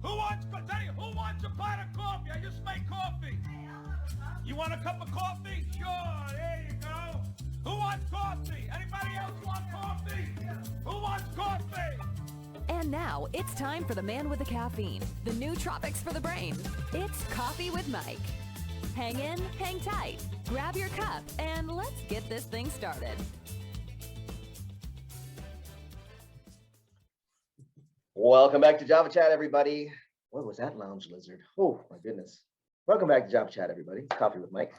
Who wants a pot of coffee? I just made coffee. You want a cup of coffee? Sure, there you go. Who wants coffee? Anybody else want coffee? Who wants coffee? And now it's time for the man with the caffeine, the new tropics for the brain. It's Coffee with Mike. Hang in, hang tight, grab your cup, and let's get this thing started. Welcome back to Java Chat, everybody. What was that lounge lizard? Oh, my goodness. Welcome back to Java Chat, everybody. It's Coffee with Mike.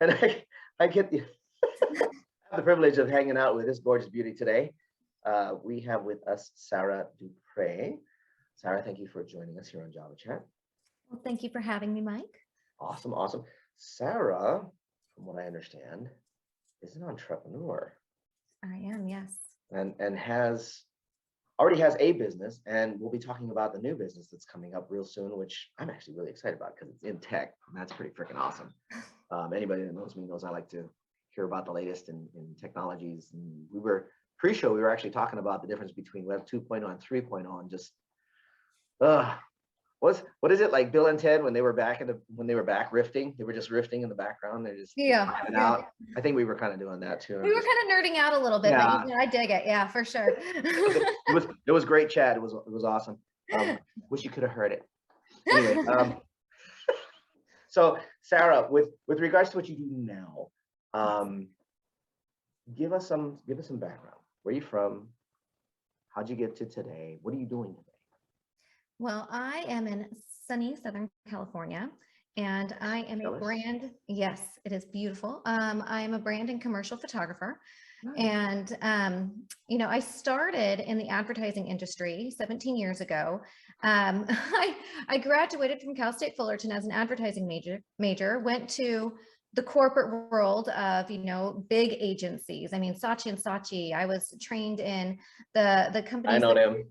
And I get the privilege of hanging out with this gorgeous beauty today. We have with us Sarah Dupree. Sarah, thank you for joining us here on Java Chat. Well, thank you for having me, Mike. Awesome, awesome. Sarah, from what I understand, is an entrepreneur. I am, yes. And already has a business, and we'll be talking about the new business that's coming up real soon, which I'm actually really excited about because it's in tech, and that's pretty freaking awesome. Anybody that knows me knows I like to hear about the latest in technologies. And pre-show, we were actually talking about the difference between Web 2.0 and 3.0, and just what is it, like Bill and Ted when they were back riffing? They were just riffing in the background. They're just out. I think we were kind of doing that too. We were kind of nerding out a little bit, but I dig it. Yeah, for sure. It was great chat. It was awesome. Wish you could have heard it. Anyway, so Sarah, with regards to what you do now, give us some background. Where are you from? How'd you get to today? What are you doing today? Well, I am in sunny Southern California, and I am a brand. Yes, it is beautiful. I am a brand and commercial photographer. Nice. And, I started in the advertising industry 17 years ago. I graduated from Cal State Fullerton as an advertising major, went to the corporate world of, big agencies. I mean, Saatchi Saatchi. I was trained in the companies. I know them.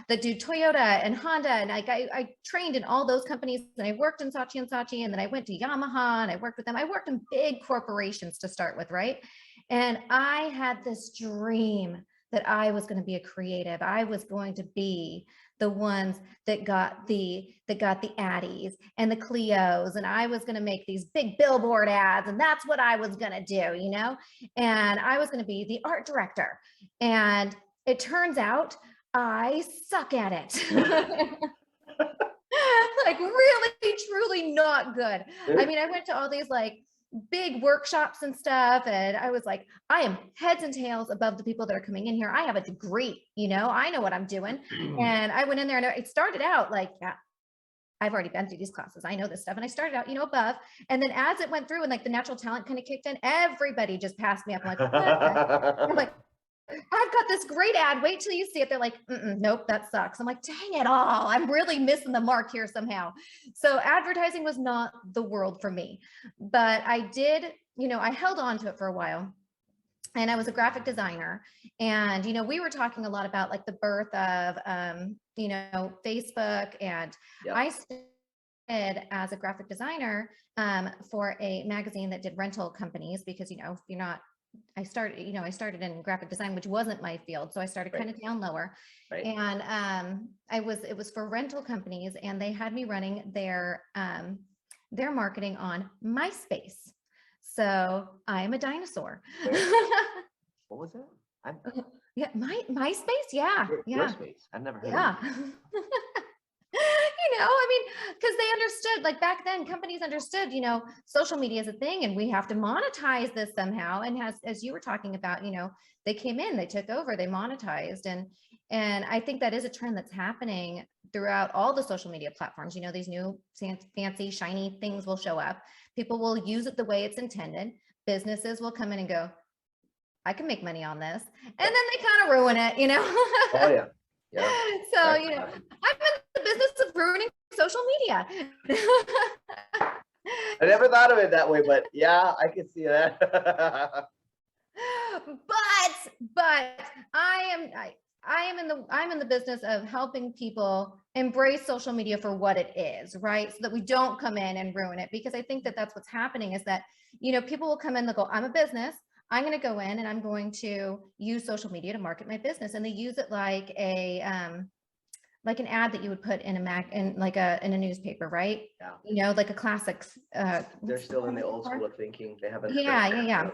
That do Toyota and Honda. And I trained in all those companies, and I worked in Saatchi Saatchi, and then I went to Yamaha and I worked with them. I worked in big corporations to start with, right? And I had this dream that I was going to be a creative. I was going to be the ones that got the Addies and the Clios, and I was going to make these big billboard ads, and that's what I was going to do, and I was going to be the art director. And it turns out I suck at it. Like really, truly not good. I mean, I went to all these big workshops and stuff, and I was like, I am heads and tails above the people that are coming in here. I have a degree, I know what I'm doing. And I went in there, and it started out I've already been through these classes. I know this stuff. And I started out, above. And then as it went through and the natural talent kind of kicked in, everybody just passed me up. I'm like, what? I'm like, I've got this great ad. Wait till you see it. They're like, nope, that sucks. I'm like, dang it all. I'm really missing the mark here somehow. So advertising was not the world for me, but I did, I held on to it for a while. And I was a graphic designer. And, we were talking a lot about the birth of, Facebook. And yep. I started as a graphic designer for a magazine that did rental companies, because, I started in graphic design, which wasn't my field. So I started kind of down lower. Right. And it was for rental companies, and they had me running their marketing on MySpace. So I am a dinosaur. What was that? Yeah, MySpace. Yeah. Your space. I've never heard of it. Because they understood, back then, companies understood, social media is a thing, and we have to monetize this somehow. And as you were talking about, they came in, they took over, they monetized. And I think that is a trend that's happening throughout all the social media platforms. These new fancy, shiny things will show up. People will use it the way it's intended. Businesses will come in and go, I can make money on this. And then they kind of ruin it, Oh, yeah. Yeah. So, I'm in the business of ruining social media. I never thought of it that way, but yeah, I can see that. But I'm in the business of helping people embrace social media for what it is, right? So that we don't come in and ruin it, because I think that that's what's happening is that, people will come in, they'll go, I'm a business. I'm going to go in and I'm going to use social media to market my business. And they use it like a like an ad that you would put in in a newspaper, right? Yeah. You know, like a classics. They're still in the old school of thinking. They haven't. Yeah. Yeah.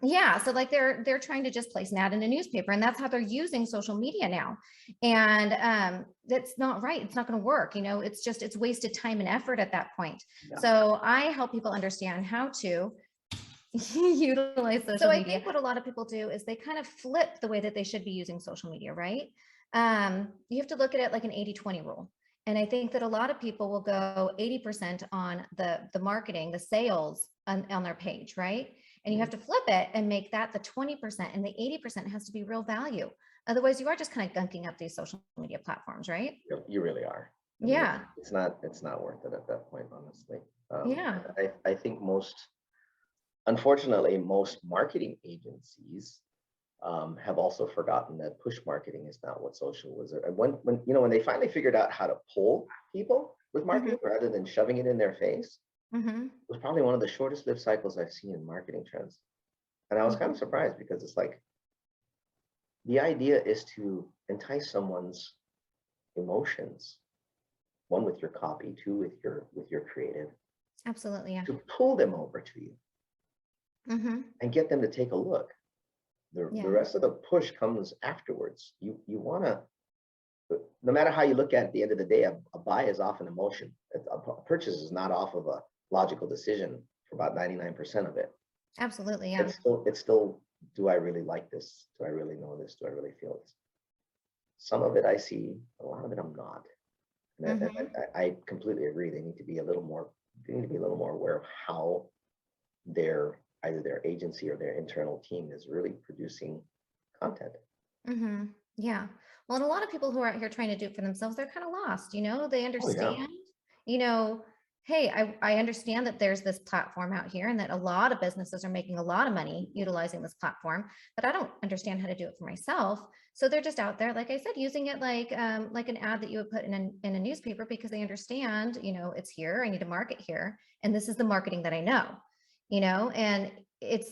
Yeah, so like they're trying to just place an ad in a newspaper, and that's how they're using social media now. And that's not right. It's not going to work. You know, it's wasted time and effort at that point. Yeah. So I help people understand how to utilize social media. So I think what a lot of people do is they kind of flip the way that they should be using social media, right? You have to look at it like an 80-20 rule. And I think that a lot of people will go 80% on the marketing, the sales on their page, right? And you have to flip it and make that the 20%, and the 80% has to be real value. Otherwise, you are just kind of gunking up these social media platforms, right? You really are. I mean, Yeah. It's not worth it at that point, honestly. Yeah. I think unfortunately, most marketing agencies have also forgotten that push marketing is not what social was. And when they finally figured out how to pull people with marketing rather than shoving it in their face, it was probably one of the shortest lived cycles I've seen in marketing trends. And I was kind of surprised, because it's like, the idea is to entice someone's emotions, one, with your copy, two, with your creative. Absolutely, yeah. To pull them over to you and get them to take a look. The rest of the push comes afterwards. You want to, no matter how you look at it, at the end of the day, a buy is off an emotion. A purchase is not off of a logical decision for about 99% of it. Absolutely, yeah. It's still, do I really like this? Do I really know this? Do I really feel this? Some of it I see, a lot of it I'm not. And I completely agree. They need to be a little more aware of how either their agency or their internal team is really producing content. Yeah. Well, and a lot of people who are out here trying to do it for themselves, they're kind of lost, you know, they understand, you know, hey, I understand that there's this platform out here and that a lot of businesses are making a lot of money utilizing this platform, but I don't understand how to do it for myself. So they're just out there, like I said, using it like an ad that you would put in a newspaper, because they understand, you know, it's here, I need to market here, and this is the marketing that I know, you know, and it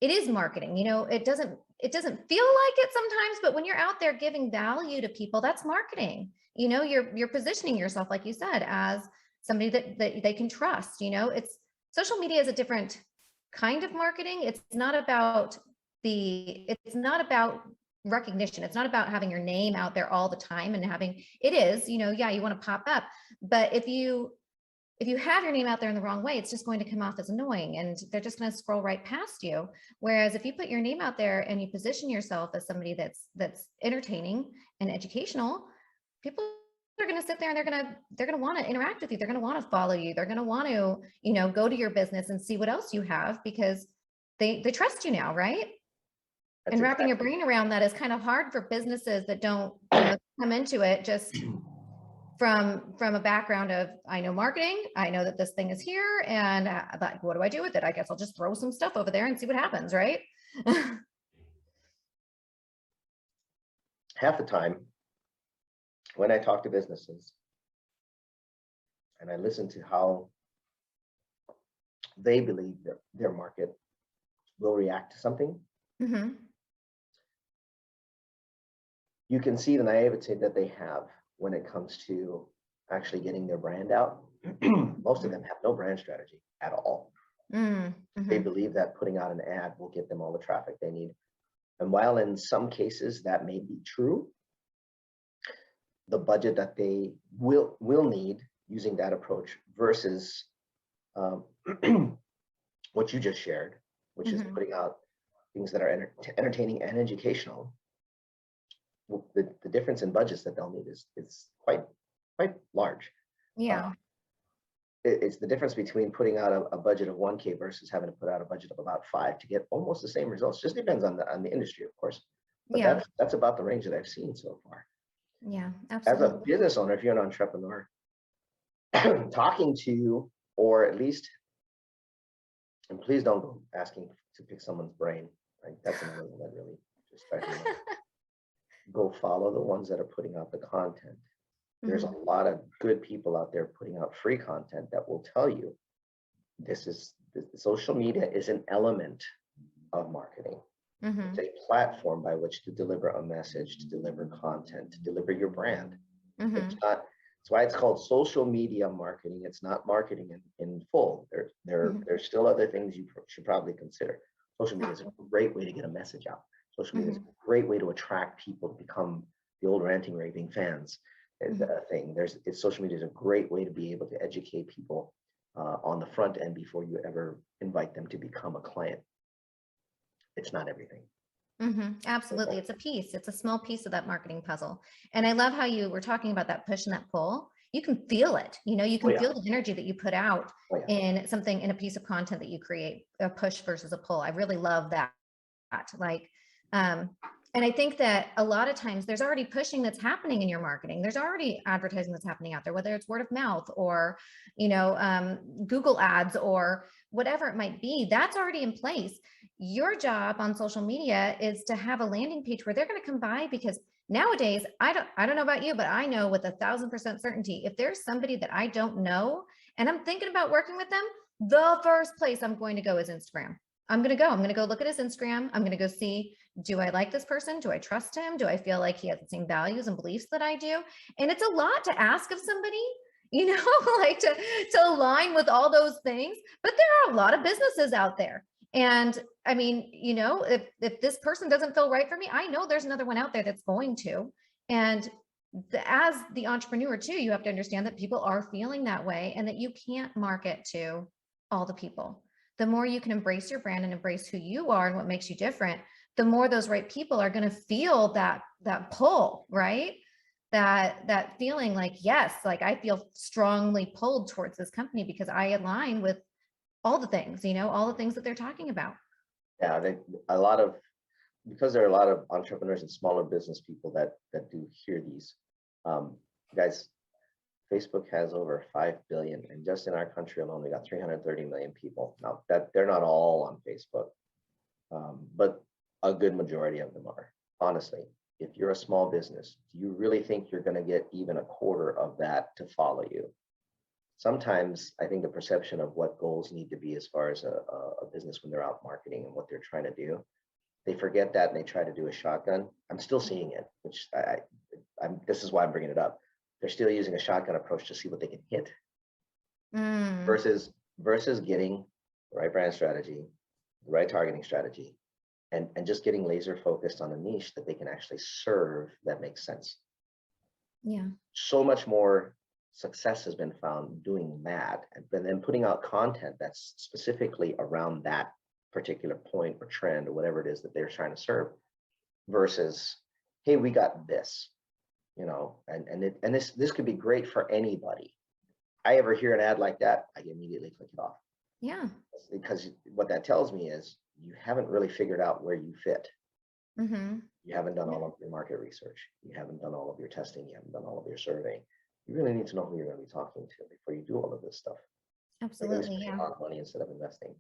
is marketing, you know, it doesn't feel like it sometimes, but when you're out there giving value to people, that's marketing. You know, you're positioning yourself, like you said, as somebody that they can trust. You know, social media is a different kind of marketing. It's not about recognition. It's not about having your name out there all the time and it is, you know, yeah, you want to pop up, but if you have your name out there in the wrong way, it's just going to come off as annoying, and they're just going to scroll right past you. Whereas if you put your name out there and you position yourself as somebody that's entertaining and educational, people are going to sit there and they're going to want to interact with you. They're going to want to follow you. They're going to want to, you know, go to your business and see what else you have, because they trust you now, right? And wrapping your brain around that is kind of hard for businesses that don't, you know, come into it just from a background of, I know marketing, I know that this thing is here, and like, what do I do with it? I guess I'll just throw some stuff over there and see what happens, right? Half the time when I talk to businesses and I listen to how they believe that their market will react to something, you can see the naivete that they have when it comes to actually getting their brand out. Most of them have no brand strategy at all. They believe that putting out an ad will get them all the traffic they need. And while in some cases that may be true, the budget that they will need using that approach versus what you just shared, which is putting out things that are entertaining and educational, the difference in budgets that they'll need is quite large. Yeah. It's the difference between putting out a budget of 1K versus having to put out a budget of about 5 to get almost the same results. Just depends on the industry, of course. But that's about the range that I've seen so far. Yeah, absolutely. As a business owner, if you're an entrepreneur, talking to, or at least, and please don't go asking to pick someone's brain. Right? That's another one that really just drives me nuts. Go follow the ones that are putting out the content. There's a lot of good people out there putting out free content that will tell you social media is an element of marketing. It's a platform by which to deliver a message, to deliver content, to deliver your brand. It's not, that's why it's called social media marketing. It's not marketing in full. There's still other things you should probably consider. Social media is a great way to get a message out. Social media is a great way to attract people to become the old ranting, raving fans thing. Social media is a great way to be able to educate people on the front end before you ever invite them to become a client. It's not everything. Absolutely. It's a piece. It's a small piece of that marketing puzzle. And I love how you were talking about that push and that pull. You can feel it. You know, you can feel the energy that you put out in something, in a piece of content that you create, a push versus a pull. I really love that. Like, and I think that a lot of times there's already pushing that's happening in your marketing. There's already advertising that's happening out there, whether it's word of mouth or, you know, Google ads or whatever it might be, that's already in place. Your job on social media is to have a landing page where they're going to come by, because nowadays, I don't know about you, but I know with 1,000% certainty, if there's somebody that I don't know and I'm thinking about working with them, the first place I'm going to go is Instagram. I'm going to go look at his Instagram. I'm going to go see, do I like this person? Do I trust him? Do I feel like he has the same values and beliefs that I do? And it's a lot to ask of somebody, you know, like to align with all those things, but there are a lot of businesses out there. And I mean, you know, if this person doesn't feel right for me, I know there's another one out there that's going to. And as the entrepreneur too, you have to understand that people are feeling that way and that you can't market to all the people. The more you can embrace your brand and embrace who you are and what makes you different, the more those right people are going to feel that pull, right? That feeling like, yes, like I feel strongly pulled towards this company because I align with all the things, you know, all the things that they're talking about. Yeah, because there are a lot of entrepreneurs and smaller business people that do hear these. Guys, Facebook has over 5 billion, and just in our country alone, we got 330 million people. Now that they're not all on Facebook, but a good majority of them are. Honestly, if you're a small business, do you really think you're going to get even a quarter of that to follow you? Sometimes I think the perception of what goals need to be as far as a business when they're out marketing and what they're trying to do, they forget that and they try to do a shotgun. I'm still seeing it, which this is why I'm bringing it up. They're still using a shotgun approach to see what they can hit versus getting the right brand strategy, the right targeting strategy, and just getting laser focused on a niche that they can actually serve that makes sense. Yeah. So much more success has been found doing that, and then putting out content that's specifically around that particular point or trend or whatever it is that they're trying to serve, versus, hey, we got this, you know, and this could be great for anybody. I ever hear an ad like that, I immediately click it off. Yeah. Because what that tells me is you haven't really figured out where you fit. You haven't done all of your market research. You haven't done all of your testing. You haven't done all of your surveying. You really need to know who you're going to be talking to before you do all of this stuff. Absolutely. Yeah. A lot of money instead of investing.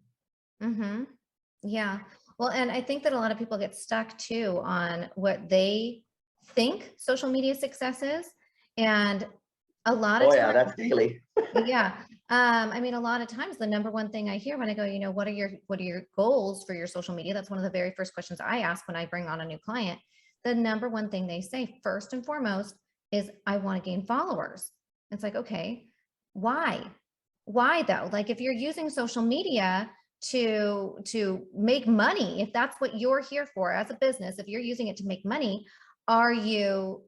Yeah. Well, and I think that a lot of people get stuck too on what they think social media success is. And a lot of times, that's daily. yeah. I mean, a lot of times the number one thing I hear when I go, you know, what are your goals for your social media? That's one of the very first questions I ask when I bring on a new client. The number one thing they say first and foremost is, I want to gain followers. It's like, okay, why though? Like if you're using social media to make money, if that's what you're here for as a business, if you're using it to make money, are you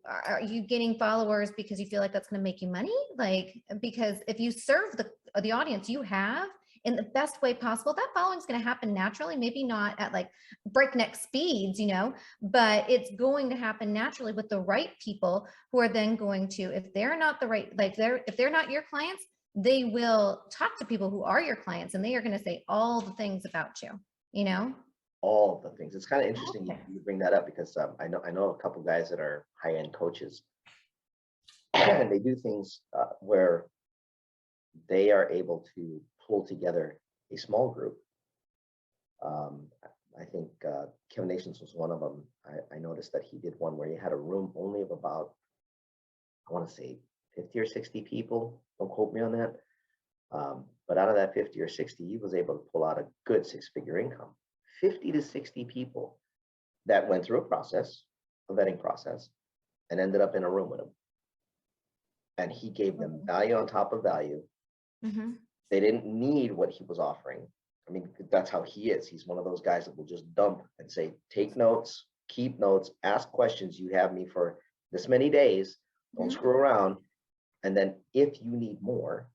getting followers because you feel like that's going to make you money? Like, because if you serve the audience you have in the best way possible, that following is going to happen naturally, maybe not at like breakneck speeds, you know, but it's going to happen naturally with the right people who are then going to, if they're not the right, like if they're not your clients, they will talk to people who are your clients and they are going to say all the things about you, you know? All of the things. It's kind of interesting you bring that up, because I know a couple guys that are high-end coaches, and they do things where they are able to pull together a small group. I think Kevin Nations was one of them. I noticed that he did one where he had a room only of about, I want to say 50 or 60 people. Don't quote me on that. But out of that 50 or 60, he was able to pull out a good 6-figure income. 50 to 60 people. that went through a vetting process, and ended up in a room with him. And he gave them value on top of value. Mm-hmm. They didn't need what he was offering. I mean, that's how he is. He's one of those guys that will just dump and say, take notes, keep notes, ask questions. You have me for this many days. Don't screw around. And then if you need more,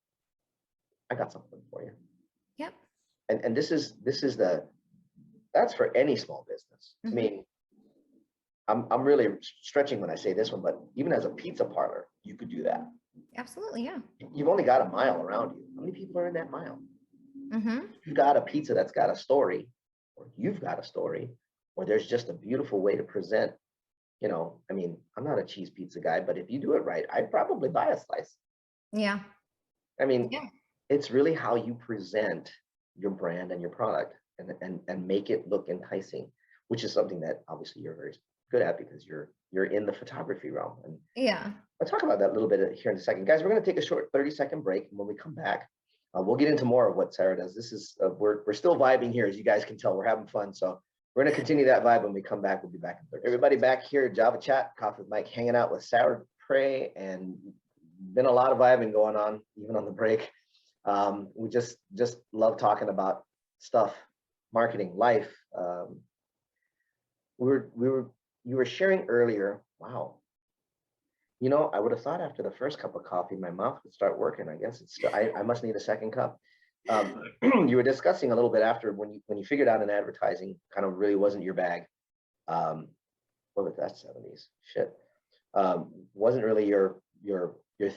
I got something for you. Yep. And this is that's for any small business. I mean, I'm really stretching when I say this one, but even as a pizza parlor, you could do that. Absolutely. Yeah. You've only got a mile around you. How many people are in that mile? Mm-hmm. You've got a pizza that's got a story, or you've got a story, or there's just a beautiful way to present. You know, I mean, I'm not a cheese pizza guy, but if you do it right, I'd probably buy a slice. Yeah. I mean, Yeah. it's really how you present your brand and your product and make it look enticing, which is something that obviously you're very good at because you're in the photography realm. And Yeah. I'll talk about that a little bit here in a second. Guys, we're going to take a short 30-second break. And when we come back, we'll get into more of what Sarah does. This is, we're still vibing here. As you guys can tell, we're having fun. So we're going to continue that vibe. When we come back, we'll be back in 30. Everybody back here at Java Chat, Coffee with Mike, hanging out with Sarah Dupree, and been a lot of vibing going on, even on the break. We just love talking about stuff, marketing, life. You were sharing earlier, wow. You know, I would have thought after the first cup of coffee, my mouth would start working. I guess it's I must need a second cup. You were discussing a little bit after when you figured out in advertising kind of really wasn't your bag. What was that, 70s? Shit. Wasn't really your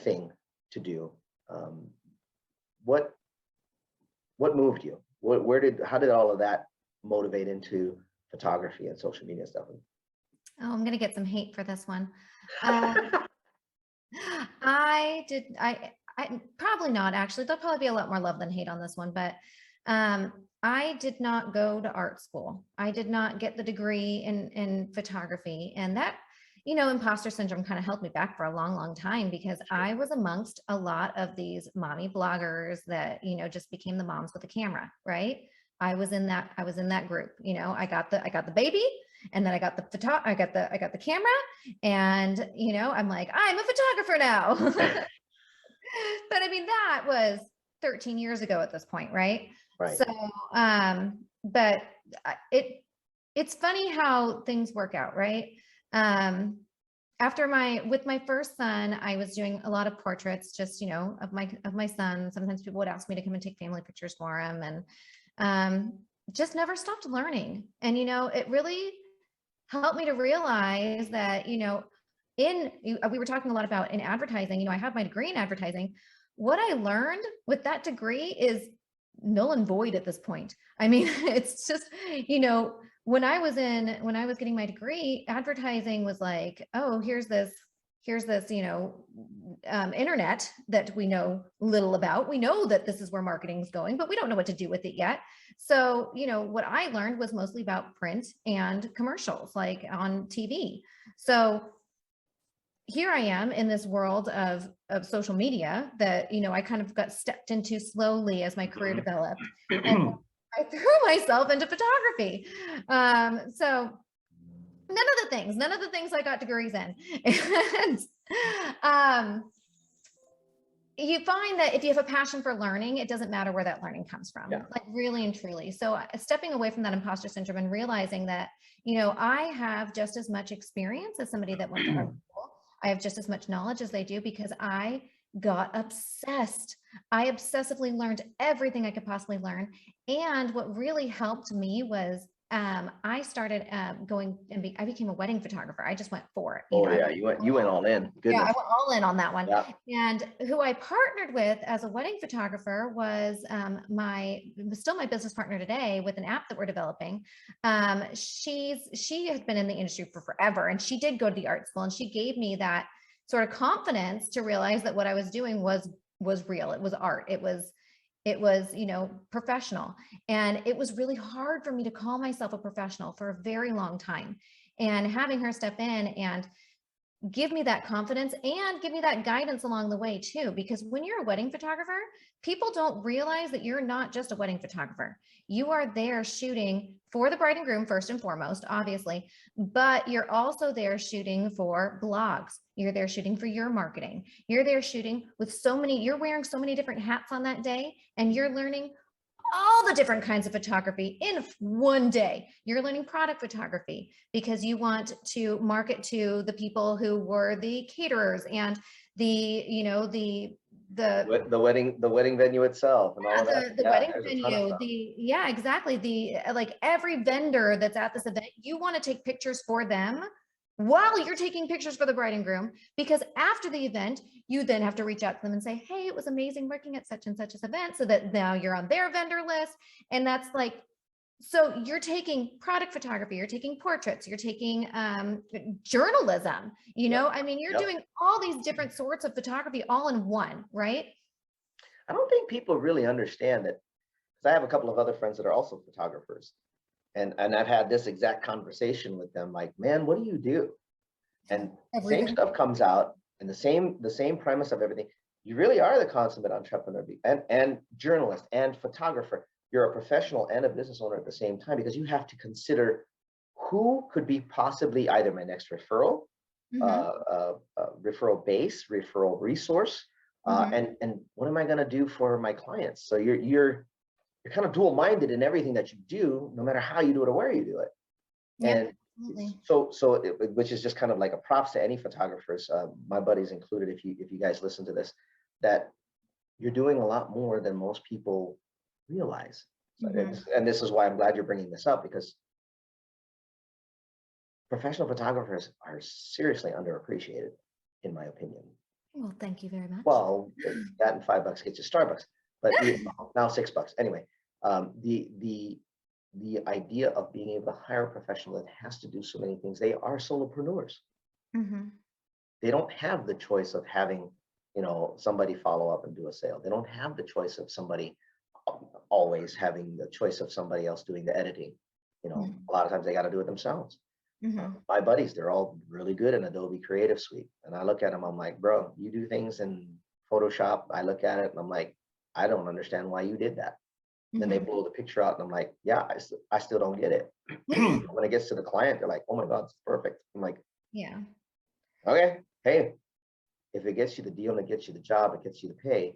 thing to do. What moved you? How did all of that motivate into photography and social media stuff? Oh, I'm gonna get some hate for this one. I probably not actually. There'll probably be a lot more love than hate on this one, but I did not go to art school. I did not get the degree in photography, and that, you know, imposter syndrome kind of held me back for a long, long time because I was amongst a lot of these mommy bloggers that, you know, just became the moms with the camera, right? I was in that group. You know, I got the baby, and then I got the camera, and, you know, I'm like, I'm a photographer now. But I mean, that was 13 years ago at this point, right? Right. So, but it's funny how things work out, right? With my first son, I was doing a lot of portraits, just, you know, of my son. Sometimes people would ask me to come and take family pictures for him, and just never stopped learning. And, you know, it really helped me to realize that, you know, we were talking a lot about in advertising, you know, I have my degree in advertising. What I learned with that degree is null and void at this point. I mean, it's just, you know, when I was getting my degree, advertising was like, oh, here's this, you know, internet that we know little about. We know that this is where marketing is going, but we don't know what to do with it yet. So, you know, what I learned was mostly about print and commercials, like on TV. So here I am in this world of social media that, you know, I kind of got stepped into slowly as my career developed. And I threw myself into photography. So none of the things I got degrees in. And you find that if you have a passion for learning, it doesn't matter where that learning comes from, like really and truly. So stepping away from that imposter syndrome and realizing that, you know, I have just as much experience as somebody that went to art school. I have just as much knowledge as they do because I got obsessed. I obsessively learned everything I could possibly learn. And what really helped me was I started I became a wedding photographer. I just went for it. You went all in. Goodness. Yeah, I went all in on that one. Yeah. And who I partnered with as a wedding photographer was still my business partner today with an app that we're developing. She has been in the industry for forever, and she did go to the art school, and she gave me that sort of confidence to realize that what I was doing was real. It was art. It was, you know, professional. And it was really hard for me to call myself a professional for a very long time. And having her step in and give me that confidence and give me that guidance along the way too. Because when you're a wedding photographer, people don't realize that you're not just a wedding photographer. You are there shooting for the bride and groom first and foremost, obviously, but you're also there shooting for blogs. You're there shooting for your marketing. You're there shooting with you're wearing so many different hats on that day, and you're learning all the different kinds of photography in one day. You're learning product photography because you want to market to the people who were the caterers and the wedding venue itself and all of that. The Yeah, wedding there's a ton of venue, stuff. exactly. Like every vendor that's at this event, you want to take pictures for them while you're taking pictures for the bride and groom, because after the event, you then have to reach out to them and say, hey, it was amazing working at such and such an event, so that now you're on their vendor list. And that's like, so you're taking product photography, you're taking portraits, you're taking journalism, I mean, you're doing all these different sorts of photography all in one, right? I don't think people really understand that, because I have a couple of other friends that are also photographers. And I've had this exact conversation with them, like, man, what do you do? And Everything. same stuff comes out, and the same premise of everything. You really are the consummate entrepreneur and journalist and photographer. You're a professional and a business owner at the same time, because you have to consider who could be possibly either my next referral, referral base, referral resource, and what am I going to do for my clients? So you're kind of dual-minded in everything that you do, no matter how you do it or where you do it. And which is just kind of like a props to any photographers, my buddies included, if you guys listen to this, that you're doing a lot more than most people realize. And this is why I'm glad you're bringing this up, because professional photographers are seriously underappreciated, in my opinion. Well, thank you very much. Well, that and $5 gets you Starbucks, but now $6. Anyway, the idea of being able to hire a professional that has to do so many things. They are solopreneurs. They don't have the choice of having, somebody follow up and do a sale. They don't have the choice of somebody always having the choice of somebody else doing the editing. A lot of times they got to do it themselves. My buddies, they're all really good in Adobe Creative Suite. And I look at them, I'm like, bro, you do things in Photoshop. I look at it and I'm like, I don't understand why you did that. Then they blow the picture out and I'm like, yeah, I still don't get it. When it gets to the client, they're like, oh my God, it's perfect. I'm like, yeah, okay, hey, if it gets you the deal and it gets you the job, it gets you the pay.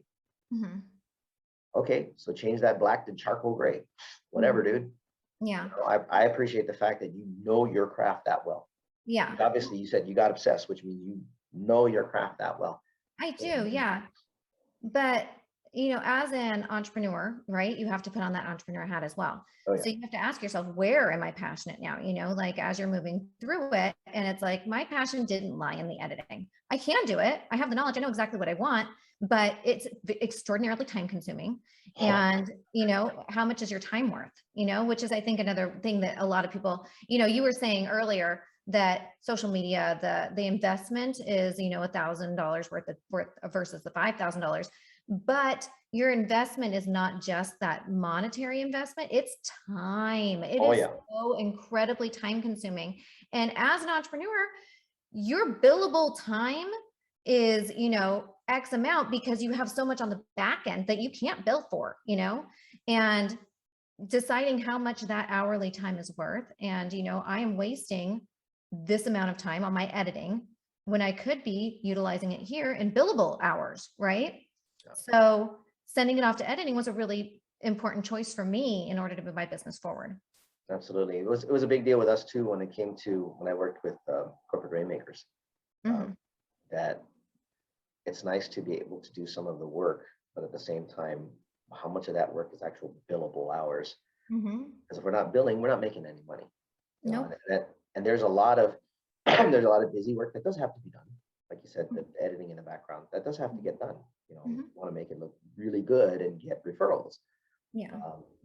Okay, so change that black to charcoal gray, whatever, dude. Yeah. I appreciate the fact that you know your craft that well. Yeah. Obviously, you said you got obsessed, which means you know your craft that well. I do, yeah. But as an entrepreneur, right, you have to put on that entrepreneur hat as well. So you have to ask yourself, where am I passionate now? Like as you're moving through it, and it's like, my passion didn't lie in the editing. I can do it. I have the knowledge. I know exactly what I want, but it's extraordinarily time consuming. And, how much is your time worth, which is, I think, another thing that a lot of people, you were saying earlier that social media, the investment is, $1,000 worth versus the $5,000. But your investment is not just that monetary investment, it's time. It is so incredibly time consuming. And as an entrepreneur, your billable time is, X amount, because you have so much on the back end that you can't bill for, and deciding how much that hourly time is worth. And, I am wasting this amount of time on my editing when I could be utilizing it here in billable hours, right? So sending it off to editing was a really important choice for me in order to move my business forward. Absolutely. It was a big deal with us too when I worked with corporate rainmakers, that it's nice to be able to do some of the work, but at the same time, how much of that work is actual billable hours? Because if we're not billing, we're not making any money. And there's a lot of busy work that does have to be done. Like you said, the editing in the background, that does have to get done. You want to make it look really good and get referrals.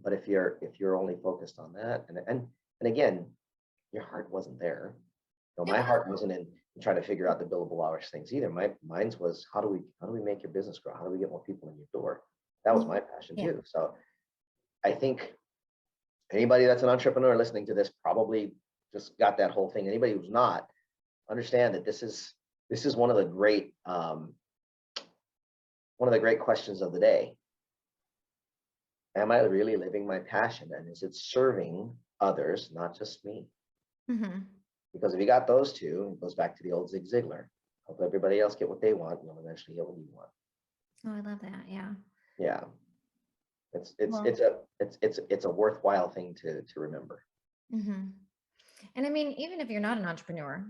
But if you're only focused on that, and again, your heart wasn't there. My heart wasn't in trying to figure out the billable hours things either. Mine's was, how do we make your business grow? How do we get more people in your door? That was my passion too. So I think anybody that's an entrepreneur listening to this probably just got that whole thing. Anybody who's not, understand that this is this is one of the great questions of the day. Am I really living my passion, and is it serving others, not just me? Mm-hmm. Because if you got those two, it goes back to the old Zig Ziglar. Help everybody else get what they want, you'll eventually get what you want. Oh, I love that. Yeah. Yeah. Well, It's a worthwhile thing to remember. mm-hmm. And I mean, even if you're not an entrepreneur,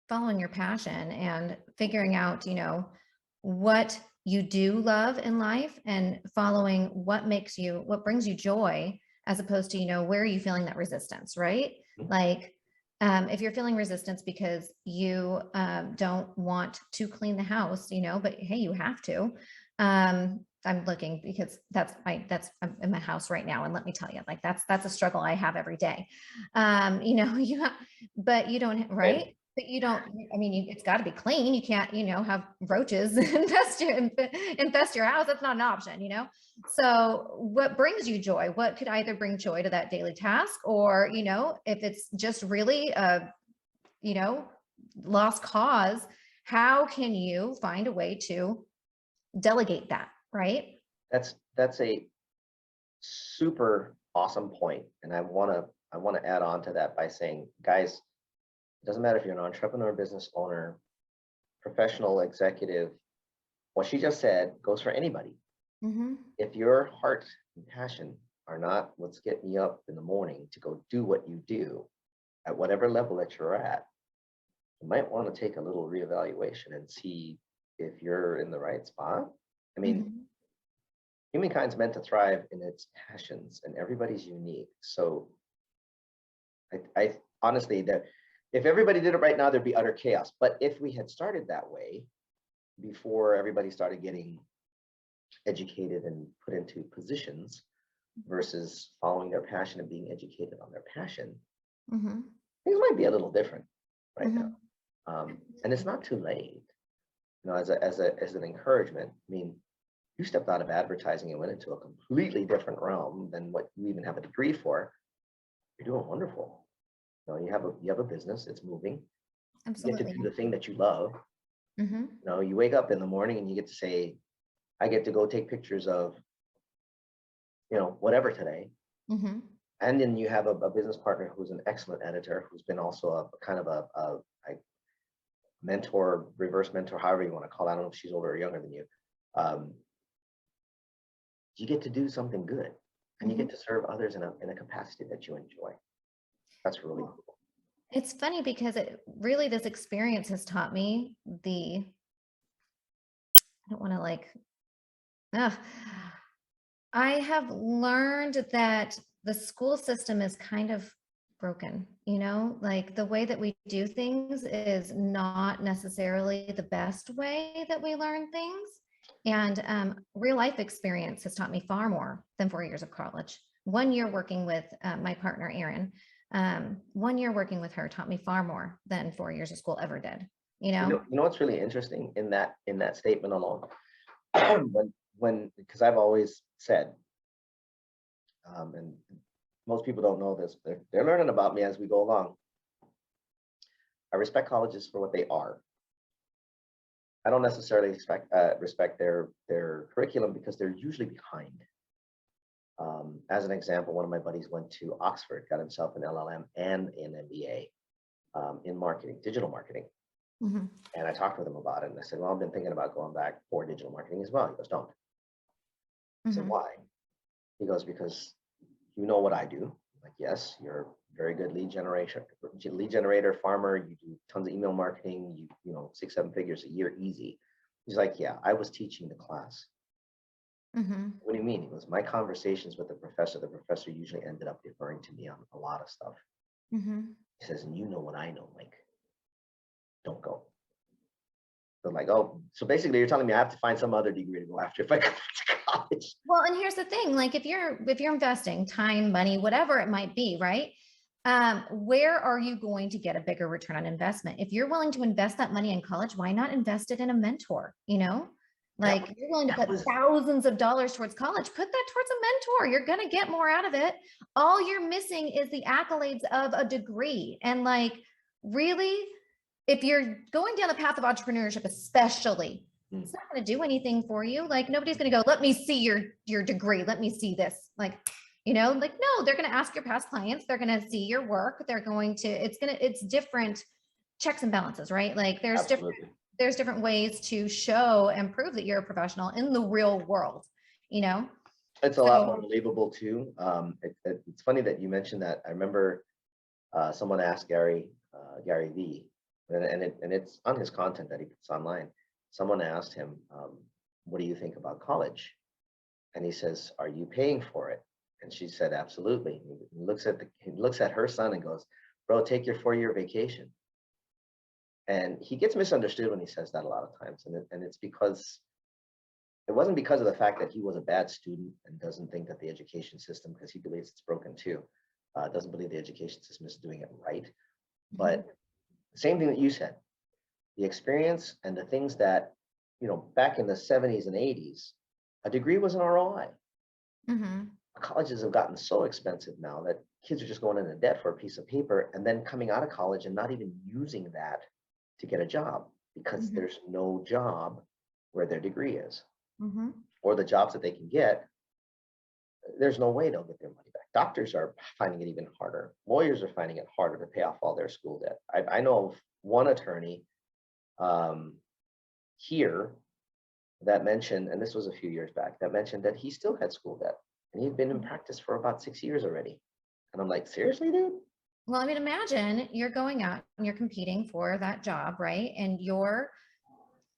following your passion and figuring out, what you do love in life and following what brings you joy, as opposed to, where are you feeling that resistance, right? Mhm. Like, if you're feeling resistance because you don't want to clean the house, but hey, you have to. I'm looking because I'm in my house right now. And let me tell you, like, that's a struggle I have every day. But you don't, right? But you don't, I mean, it's got to be clean. You can't, have roaches infest your house. That's not an option, So what brings you joy? What could either bring joy to that daily task, or, if it's just really a, lost cause, how can you find a way to delegate that? Right? That's a super awesome point. And I want to add on to that by saying, guys, it doesn't matter if you're an entrepreneur, business owner, professional, executive, what she just said goes for anybody. Mm-hmm. If your heart and passion are not what's getting you up in the morning to go do what you do at whatever level that you're at, you might want to take a little reevaluation and see if you're in the right spot. I mean, Mm-hmm. humankind's meant to thrive in its passions, and everybody's unique. So I honestly, that if everybody did it right now, there'd be utter chaos. But if we had started that way before everybody started getting educated and put into positions versus following their passion and being educated on their passion, Mm-hmm. things might be a little different right Mm-hmm. now. And it's not too late, as an encouragement. I mean, you stepped out of advertising and went into a completely different realm than what you even have a degree for. You're doing wonderful. You have a business, it's moving. Absolutely. You get to do the thing that you love. Mm-hmm. You wake up in the morning and you get to say, I get to go take pictures of, whatever today. Mm-hmm. And then you have a business partner who's an excellent editor, who's been also a kind of a mentor, reverse mentor, however you want to call it. I don't know if she's older or younger than you. You get to do something good, and you get to serve others in a capacity that you enjoy. That's really cool. It's funny because this experience has taught me I don't want to I have learned that the school system is kind of broken, like the way that we do things is not necessarily the best way that we learn things. And real life experience has taught me far more than 4 years of college. 1 year working with my partner, Erin, 1 year working with her taught me far more than 4 years of school ever did. You know what's really interesting in that statement alone, because I've always said, and most people don't know this, they're learning about me as we go along. I respect colleges for what they are. I don't necessarily respect their curriculum because they're usually behind. As an example, one of my buddies went to Oxford, got himself an LLM and an MBA in marketing, digital marketing. Mm-hmm. And I talked with him about it, and I said, well, I've been thinking about going back for digital marketing as well. He goes, don't. I said, why? He goes, because you know what I do. Like, yes, you're a very good lead generator, farmer. You do tons of email marketing, you 6-7 figures a year, easy. He's like, yeah, I was teaching the class. Mm-hmm. What do you mean? He goes, my conversations with the professor usually ended up deferring to me on a lot of stuff. Mm-hmm. He says, and you know what I know, Mike. Don't go. So like, oh, so basically you're telling me I have to find some other degree to go after if I go to college. Well, and here's the thing, like if you're investing time, money, whatever it might be, right? Where are you going to get a bigger return on investment? If you're willing to invest that money in college, why not invest it in a mentor? Like you're willing to put thousands of dollars towards college, put that towards a mentor. You're going to get more out of it. All you're missing is the accolades of a degree. And like, really, if you're going down the path of entrepreneurship, especially, Mm. it's not going to do anything for you. Like nobody's going to go, let me see your degree. Let me see this. Like, no, they're going to ask your past clients. They're going to see your work. They're going to, it's different checks and balances, right? Like there's different ways to show and prove that you're a professional in the real world, It's a lot more believable too. It's funny that you mentioned that. I remember someone asked Gary V, and it's on his content that he puts online. Someone asked him, what do you think about college? And he says, are you paying for it? And she said, absolutely. He looks at her son and goes, bro, take your 4-year vacation. And he gets misunderstood when he says that a lot of times. And it's because it wasn't because of the fact that he was a bad student and doesn't think that the education system, because he believes it's broken too, doesn't believe the education system is doing it right. But the same thing that you said, the experience and the things that, back in the 70s and 80s, a degree was an ROI. Colleges have gotten so expensive now that kids are just going into debt for a piece of paper and then coming out of college and not even using that to get a job because there's no job where their degree is. Or the jobs that they can get, there's no way they'll get their money back. Doctors are finding it even harder. Lawyers are finding it harder to pay off all their school debt. I know of one attorney here that mentioned, and this was a few years back, that mentioned that he still had school debt and he'd been in practice for about 6 years already. And I'm like, seriously, dude? Well, I mean, imagine you're going out and you're competing for that job, right? And your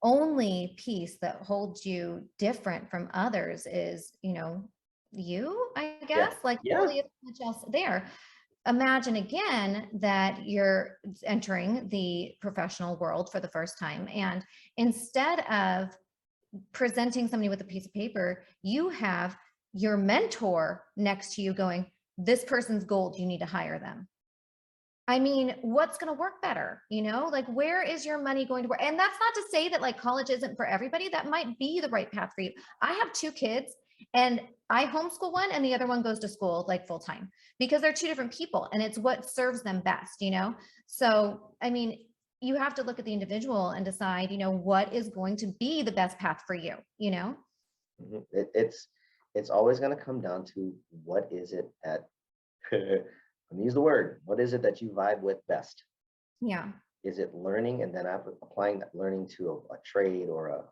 only piece that holds you different from others is, you, I guess, really isn't much else there. Imagine again that you're entering the professional world for the first time. And instead of presenting somebody with a piece of paper, you have your mentor next to you going, this person's gold, you need to hire them. I mean, what's going to work better? Where is your money going to work? And that's not to say that college isn't for everybody. That might be the right path for you. I have 2 kids and I homeschool one and the other one goes to school full time because they're 2 different people and it's what serves them best, So, I mean, you have to look at the individual and decide, what is going to be the best path for you, It's always going to come down to what is it that I'm use the word, what is it that you vibe with best? Yeah. Is it learning and then applying that learning to a trade or a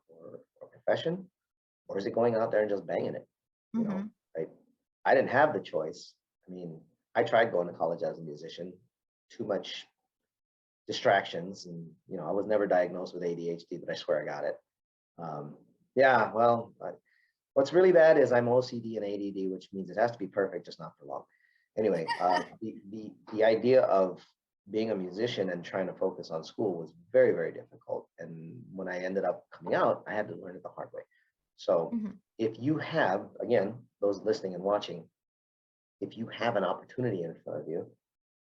profession? Or is it going out there and just banging it? Right? I didn't have the choice. I mean, I tried going to college as a musician, too much distractions. And, I was never diagnosed with ADHD, but I swear I got it. What's really bad is I'm OCD and ADD, which means it has to be perfect, just not for long. Anyway, the idea of being a musician and trying to focus on school was very, very difficult. And when I ended up coming out, I had to learn it the hard way. So if you have, again, those listening and watching, if you have an opportunity in front of you,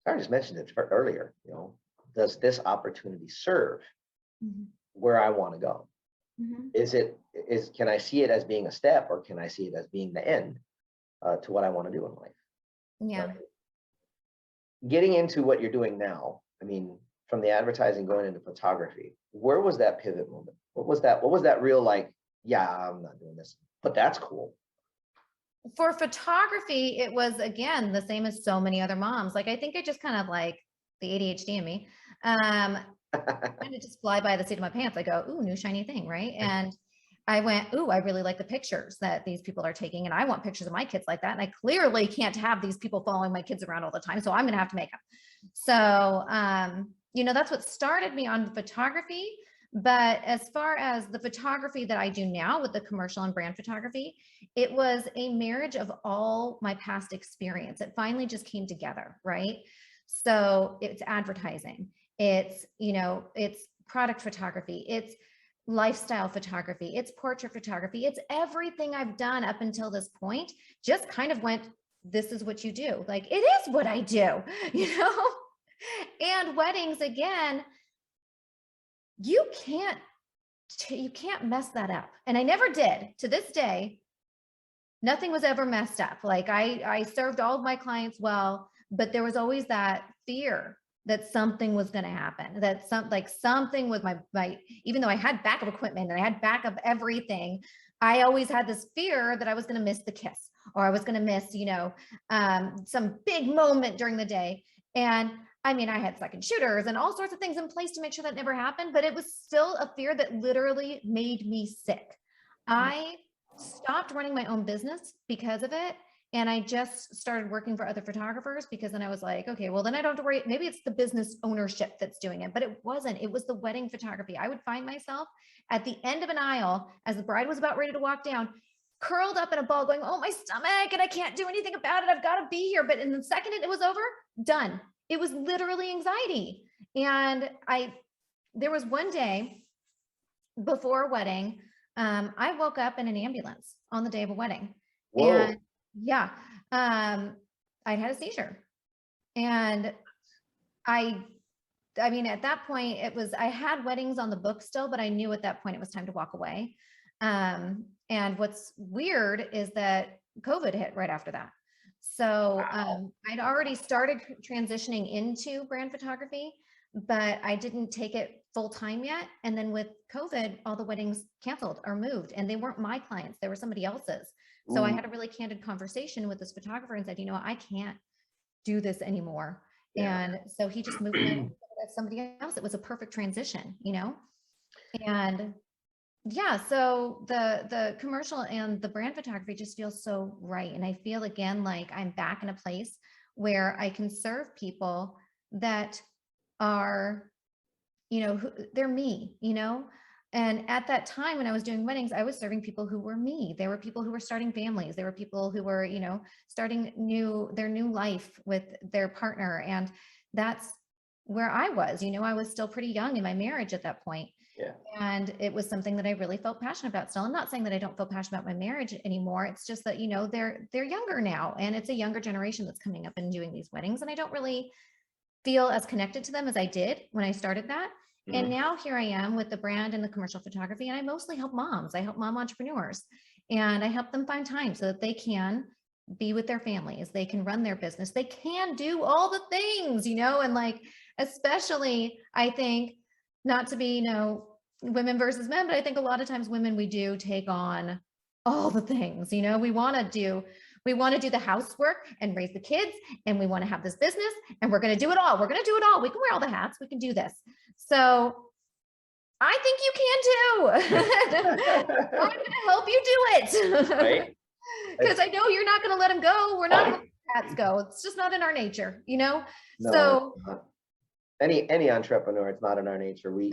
I just mentioned it earlier, does this opportunity serve where I want to go? Can I see it as being a step or can I see it as being the end to what I want to do in life? Yeah. Getting into what you're doing now, I mean, from the advertising going into photography, where was that pivot moment? What was that real yeah, I'm not doing this, but that's cool. For photography, it was, again, the same as so many other moms. I think I just kind of the ADHD in me, kind of just fly by the seat of my pants. I go, ooh, new shiny thing, right? And I went, ooh, I really like the pictures that these people are taking. And I want pictures of my kids like that. And I clearly can't have these people following my kids around all the time. So I'm going to have to make them. So, that's what started me on photography. But as far as the photography that I do now with the commercial and brand photography, it was a marriage of all my past experience. It finally just came together, right? So it's advertising, it's product photography, it's lifestyle photography, it's portrait photography, it's everything I've done up until this point just kind of went, this is what you do. It is what I do, and weddings, again, you can't mess that up. And I never did. To this day, nothing was ever messed up. I served all of my clients well, but there was always that fear that something was going to happen, that something with my, even though I had backup equipment and I had backup everything, I always had this fear that I was going to miss the kiss, or I was going to miss, some big moment during the day. And I mean, I had second shooters and all sorts of things in place to make sure that never happened, but it was still a fear that literally made me sick. I stopped running my own business because of it. And I just started working for other photographers, because then I was like, okay, well, then I don't have to worry. Maybe it's the business ownership that's doing it, but it wasn't. It was the wedding photography. I would find myself at the end of an aisle as the bride was about ready to walk down, curled up in a ball going, oh, my stomach, and I can't do anything about it. I've got to be here. But in the second it was over, done. It was literally anxiety. And there was one day before a wedding, I woke up in an ambulance on the day of a wedding. Whoa. And yeah, I had a seizure. And I mean, at that point I had weddings on the book still, but I knew at that point it was time to walk away. And what's weird is that COVID hit right after that. So I'd already started transitioning into brand photography, but I didn't take it full time yet. And then with COVID, all the weddings canceled or moved, and they weren't my clients, they were somebody else's. So I had a really candid conversation with this photographer and said, I can't do this anymore. Yeah. And so he just moved me to somebody else. It was a perfect transition, and yeah, so the commercial and the brand photography just feels so right. And I feel again, like I'm back in a place where I can serve people that are, they're me, And at that time when I was doing weddings, I was serving people who were me. There were people who were starting families. There were people who were, starting their new life with their partner. And that's where I was, I was still pretty young in my marriage at that point. Yeah. And it was something that I really felt passionate about still. I'm not saying that I don't feel passionate about my marriage anymore. It's just that, they're younger now, and it's a younger generation that's coming up and doing these weddings. And I don't really feel as connected to them as I did when I started that. Mm-hmm. And now here I am with the brand and the commercial photography, and I mostly help moms. I help mom entrepreneurs, and I help them find time so that they can be with their families. They can run their business. They can do all the things, and especially I think, not to be, women versus men, but I think a lot of times women, we do take on all the things, we want to do the housework and raise the kids, and we want to have this business, and we're going to do it all. We're going to do it all. We can wear all the hats. We can do this. So I think you can too. I'm going to help you do it. Right? Because I know you're not going to let them go. We're not going to let hats go. It's just not in our nature, No, so any entrepreneur, it's not in our nature. We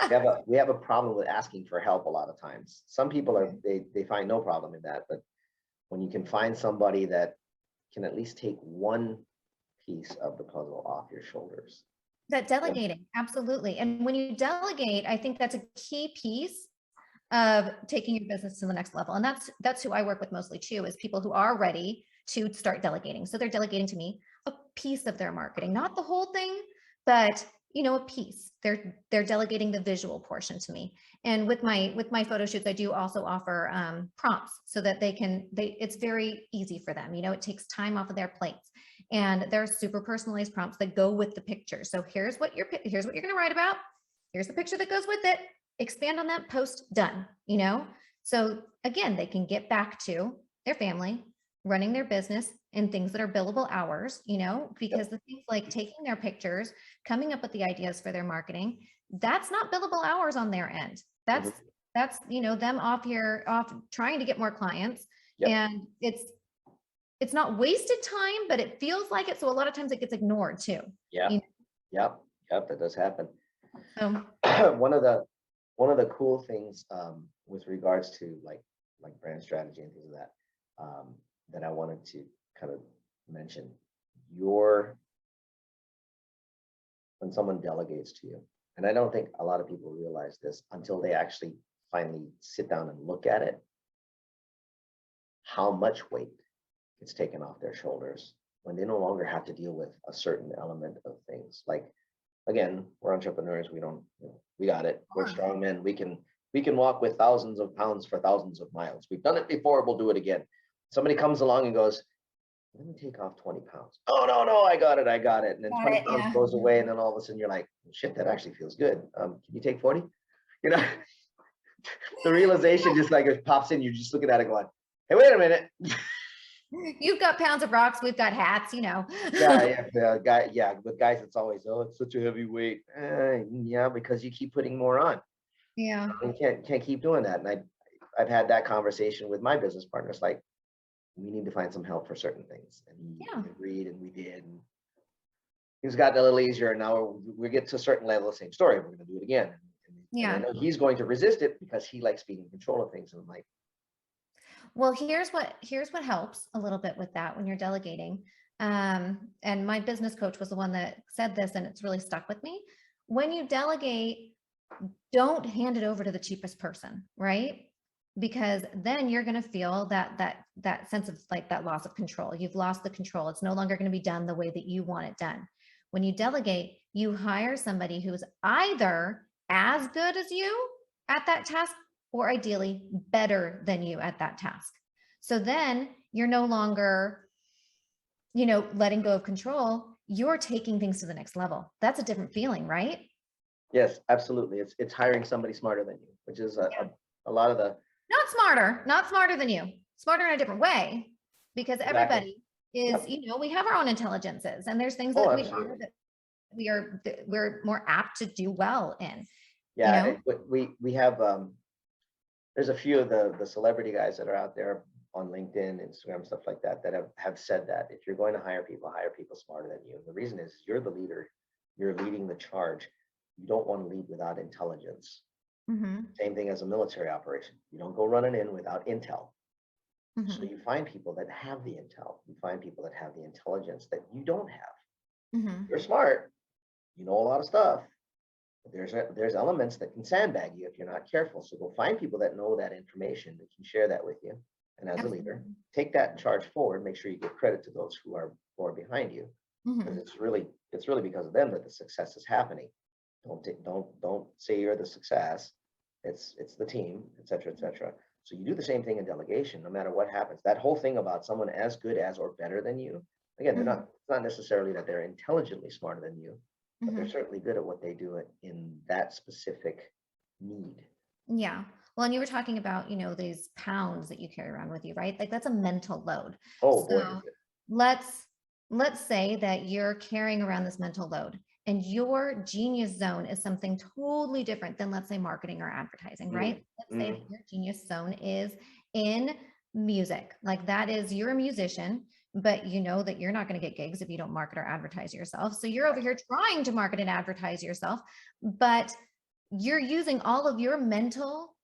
have a problem with asking for help a lot of times. Some people they find no problem in that, but when you can find somebody that can at least take one piece of the puzzle off your shoulders. That delegating, absolutely. And when you delegate, I think that's a key piece of taking your business to the next level. And that's who I work with mostly too, is people who are ready to start delegating. So they're delegating to me a piece of their marketing, not the whole thing, but a piece. They're delegating the visual portion to me. And with my photo shoots, I do also offer prompts so that it's very easy for them. It takes time off of their plates, and there are super personalized prompts that go with the picture. So here's what you're going to write about. Here's the picture that goes with it. Expand on that, post, done. So again, they can get back to their family, running their business, and things that are billable hours, because the things like taking their pictures, coming up with the ideas for their marketing, that's not billable hours on their end. That's them off trying to get more clients. Yep. And it's not wasted time, but it feels like it. So a lot of times it gets ignored too. Yeah. Yep. That does happen. One of the cool things with regards to like brand strategy and things like that, that I wanted to kind of mention, when someone delegates to you, and I don't think a lot of people realize this until they actually finally sit down and look at it, how much weight gets taken off their shoulders when they no longer have to deal with a certain element of things. Like, again, we're entrepreneurs. We got it. We're strong men. We can walk with thousands of pounds for thousands of miles. We've done it before. We'll do it again. Somebody comes along and goes, let me take off 20 pounds. Oh, no, I got it. And then Got 20 it, pounds yeah. goes away. And then all of a sudden you're like, shit, that actually feels good. Can you take 40? You know, the realization just like it pops in. You're just looking at it going, hey, wait a minute. You've got pounds of rocks, we've got hats, you know. Yeah. With guys, it's always, oh, it's such a heavy weight. Yeah, because you keep putting more on. Yeah. You can't keep doing that. And I've had that conversation with my business partners, like, we need to find some help for certain things. And he agreed, and we did. And he's gotten a little easier. And now we get to a certain level, same story. We're going to do it again. And I know he's going to resist it because he likes being in control of things. And I'm like, well, here's what helps a little bit with that when you're delegating. And my business coach was the one that said this, and it's really stuck with me. When you delegate, don't hand it over to the cheapest person, right? Because then you're going to feel that sense of like that loss of control. You've lost the control. It's no longer going to be done the way that you want it done. When you delegate, you hire somebody who's either as good as you at that task or ideally better than you at that task. So then you're no longer, letting go of control. You're taking things to the next level. That's a different feeling, right? yes, absolutely. It's hiring somebody smarter than you, which is a lot of the. Not smarter than you, smarter in a different way, because everybody is, we have our own intelligences, and there's things that we're more apt to do well in. Yeah, we have, there's a few of the celebrity guys that are out there on LinkedIn, Instagram, stuff like that, that have said that if you're going to hire people smarter than you. The reason is you're the leader, you're leading the charge. You don't want to lead without intelligence. Mm-hmm. Same thing as a military operation. You don't go running in without intel. Mm-hmm. So you find people that have the intel. You find people that have the intelligence that you don't have. Mm-hmm. You're smart. You know a lot of stuff. But there's elements that can sandbag you if you're not careful. So go find people that know that information, that can share that with you. And as a leader, take that charge forward. Make sure you give credit to those who are behind you, because it's really because of them that the success is happening. Don't say you're the success. It's the team, et cetera, et cetera. So you do the same thing in delegation, no matter what happens. That whole thing about someone as good as or better than you, again, it's not necessarily that they're intelligently smarter than you, but they're certainly good at what they do in that specific need. Yeah. Well, and you were talking about, these pounds that you carry around with you, right? Like that's a mental load. Oh, so boy. let's say that you're carrying around this mental load, and your genius zone is something totally different than, let's say, marketing or advertising, right? Let's say that your genius zone is in music. Like that is, you're a musician, but you know that you're not going to get gigs if you don't market or advertise yourself. So you're over here trying to market and advertise yourself, but you're using all of your mental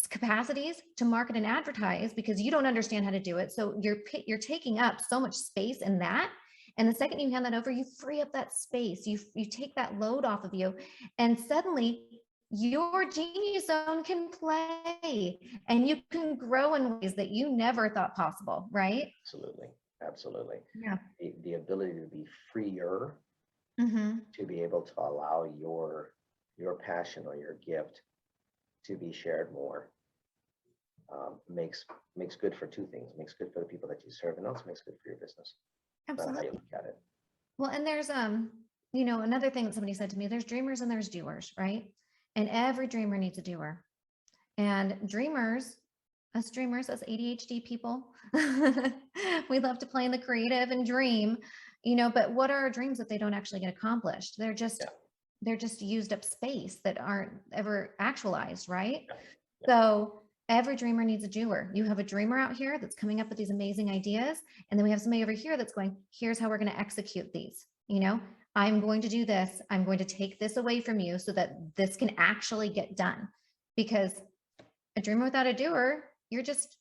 capacities to market and advertise because you don't understand how to do it. So you're taking up so much space in that. And the second you hand that over, you free up that space. You take that load off of you, and suddenly your genius zone can play, and you can grow in ways that you never thought possible, right? Absolutely. Yeah. The ability to be freer, to be able to allow your passion or your gift to be shared more, makes good for two things. Makes good for the people that you serve, and also makes good for your business. Absolutely. How you look at it. Well, and there's another thing that somebody said to me, there's dreamers and there's doers, right? And every dreamer needs a doer. And us dreamers, as ADHD people, we love to play in the creative and dream, but what are our dreams if they don't actually get accomplished? They're just used up space that aren't ever actualized, right? Yeah. So every dreamer needs a doer. You have a dreamer out here that's coming up with these amazing ideas. And then we have somebody over here that's going, here's how we're going to execute these. I'm going to do this. I'm going to take this away from you so that this can actually get done. Because a dreamer without a doer, you're just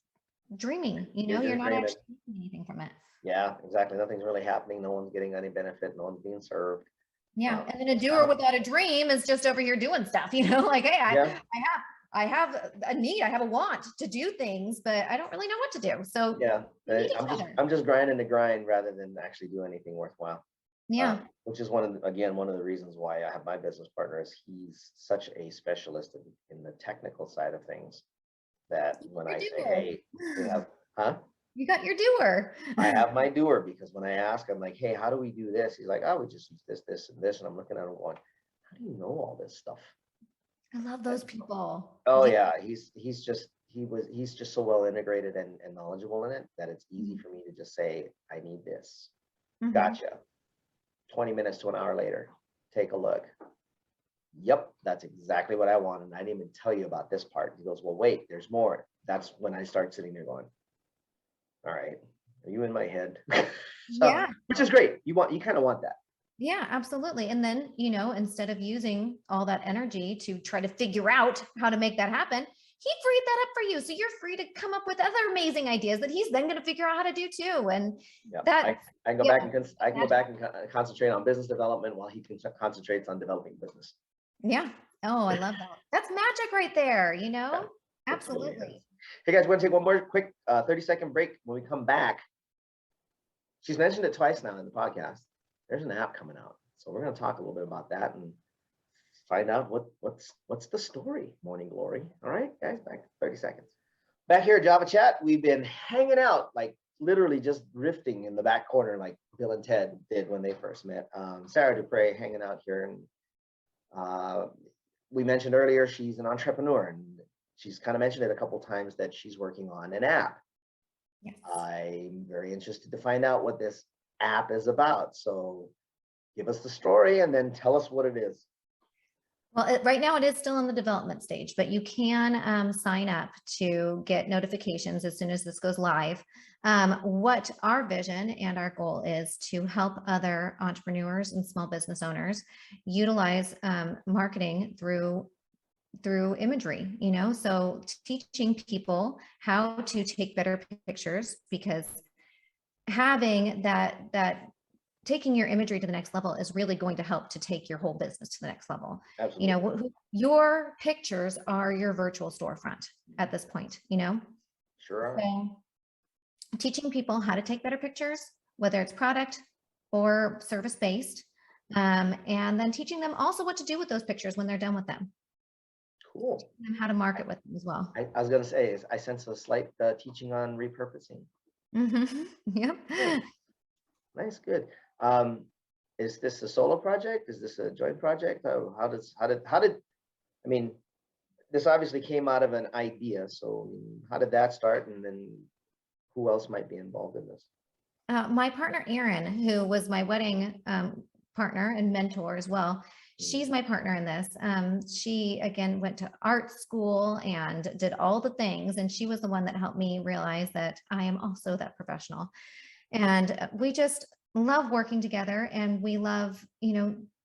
dreaming, you're not actually getting anything from it. Yeah, exactly. Nothing's really happening. No one's getting any benefit. No one's being served. Yeah. And then a doer without a dream is just over here doing stuff, like, hey, I have a need, I have a want to do things, but I don't really know what to do. So yeah, I'm just grinding the grind rather than actually do anything worthwhile. Yeah. Which is one of the reasons why I have my business partner is he's such a specialist in the technical side of things that when I say, hey, You got your doer. I have my doer, because when I ask him like, hey, how do we do this? He's like, oh, we just use this, this, and this. And I'm looking at him going, how do you know all this stuff? I love those people. Oh yeah, he's just so well integrated and knowledgeable in it that it's easy for me to just say, I need this. Mhm. Gotcha. 20 minutes to an hour later, take a look. Yep, that's exactly what I want. And I didn't even tell you about this part. He goes, well, wait, there's more. That's when I start sitting there going, all right, are you in my head? So, Yeah. which is great. You kind of want that. Yeah, absolutely. And then, instead of using all that energy to try to figure out how to make that happen, he freed that up for you. So you're free to come up with other amazing ideas that he's then going to figure out how to do too. And Yeah, that I can go back and I can go back and concentrate on business development while he concentrates on developing business. yeah. Oh, I love that. That's magic right there, Yeah, absolutely. Really. Hey guys, we're gonna take one more quick 30-second break. When we come back, she's mentioned it twice now in the podcast. There's an app coming out. So we're going to talk a little bit about that and find out what's the story, Morning Glory. All right, guys, back 30 seconds. Back here at Java Chat, we've been hanging out, like literally just drifting in the back corner like Bill and Ted did when they first met. Sarah Dupree hanging out here. And we mentioned earlier, she's an entrepreneur, and she's kind of mentioned it a couple times that she's working on an app. Yes. I'm very interested to find out what this app is about. So give us the story and then tell us what it is. Well, right now it is still in the development stage, but you can sign up to get notifications as soon as this goes live. What our vision and our goal is to help other entrepreneurs and small business owners utilize marketing through imagery, so teaching people how to take better pictures, because having that taking your imagery to the next level is really going to help to take your whole business to the next level. Absolutely. Your pictures are your virtual storefront at this point, Sure are. So teaching people how to take better pictures, whether it's product or service based, and then teaching them also what to do with those pictures when they're done with them. Cool. And how to market with them as well. I was going to say, I sense a slight teaching on repurposing. Mm-hmm. Yep. Nice, good. Is this a solo project? Is this a joint project? How did I mean, this obviously came out of an idea. So how did that start? And then who else might be involved in this? My partner, Erin, who was my wedding partner and mentor as well. She's my partner in this. She, again, went to art school and did all the things. And she was the one that helped me realize that I am also that professional. And we just love working together, and we love,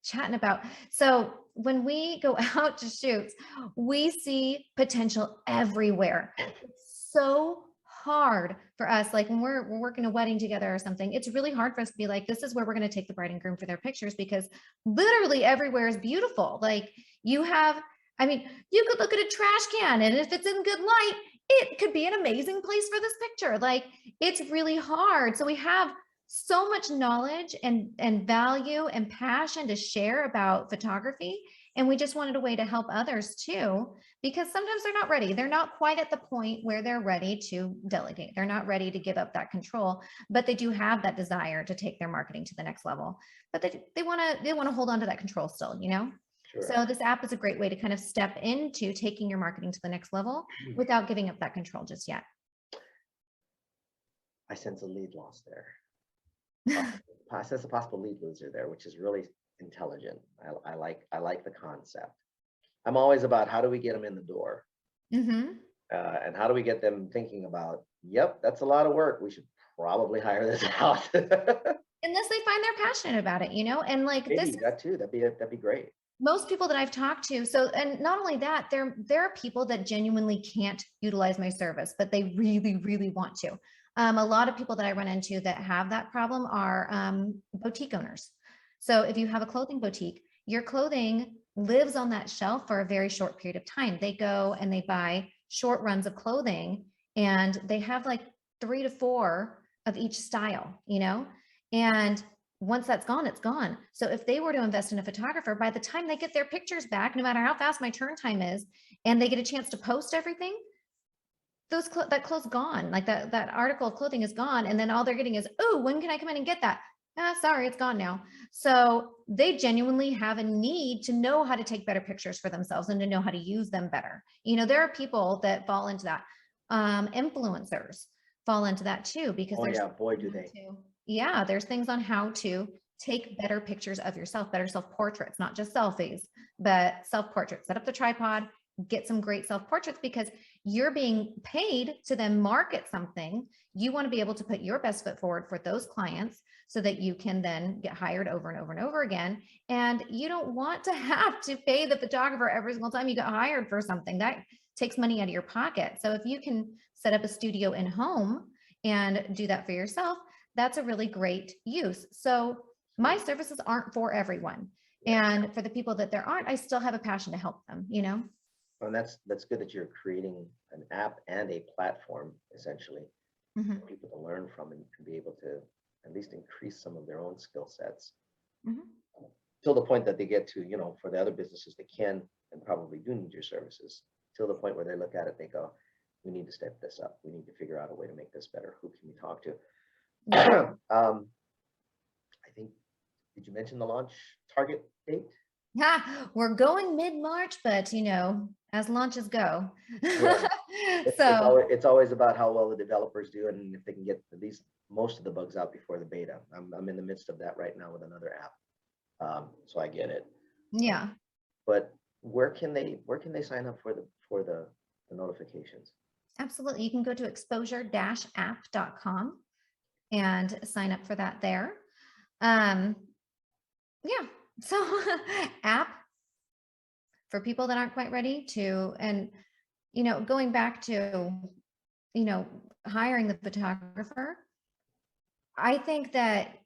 chatting about. So when we go out to shoots, we see potential everywhere. It's so hard for us. Like when we're working a wedding together or something, it's really hard for us to be like, this is where we're going to take the bride and groom for their pictures, because literally everywhere is beautiful. Like you could look at a trash can, and if it's in good light, it could be an amazing place for this picture. Like it's really hard. So we have so much knowledge and value and passion to share about photography. And we just wanted a way to help others too, because sometimes they're not ready. They're not quite at the point where they're ready to delegate. They're not ready to give up that control, but they do have that desire to take their marketing to the next level. But they want to hold on to that control still, Sure. So this app is a great way to kind of step into taking your marketing to the next level without giving up that control just yet. I sense a lead loss there. I sense a possible lead loser there, which is really intelligent. I like the concept. I'm always about how do we get them in the door, and how do we get them thinking about, yep, that's a lot of work. We should probably hire this out. Unless they find they're passionate about it, and like Maybe this. that too. That'd be great. Most people that I've talked to, and not only that, there are people that genuinely can't utilize my service, but they really, really want to. A lot of people that I run into that have that problem are boutique owners. So if you have a clothing boutique, your clothing lives on that shelf for a very short period of time. They go and they buy short runs of clothing, and they have like 3 to 4 of each style, and once that's gone, it's gone. So if they were to invest in a photographer, by the time they get their pictures back, no matter how fast my turn time is, and they get a chance to post everything, that clothes gone. Like that article of clothing is gone. And then all they're getting is, oh, when can I come in and get that? Sorry, it's gone now. So they genuinely have a need to know how to take better pictures for themselves and to know how to use them better. There are people that fall into that. Influencers fall into that too, because Oh yeah, boy, do they. There's things on how to take better pictures of yourself, better self-portraits, not just selfies, but self-portraits. Set up the tripod, get some great self-portraits, because you're being paid to then market something. You want to be able to put your best foot forward for those clients so that you can then get hired over and over and over again. And you don't want to have to pay the photographer every single time you get hired for something. That takes money out of your pocket. So if you can set up a studio in home and do that for yourself, that's a really great use. So my services aren't for everyone. And for the people that there aren't, I still have a passion to help them, And that's good that you're creating an app and a platform, essentially, Mm-hmm. for people to learn from and be able to at least increase some of their own skill sets. Mm-hmm. Till the point that they get to, for the other businesses that can and probably do need your services, till the point where they look at it, they go, we need to step this up. We need to figure out a way to make this better. Who can we talk to? Yeah. I think, did you mention the launch target date? Yeah, we're going mid-March, but as launches go. Yeah. It's always about how well the developers do and if they can get at least most of the bugs out before the beta. I'm in the midst of that right now with another app. So I get it. Yeah. But where can they sign up for the notifications? Absolutely. You can go to exposure-app.com and sign up for that there. So app for people that aren't quite ready to, and, going back to, hiring the photographer, I think that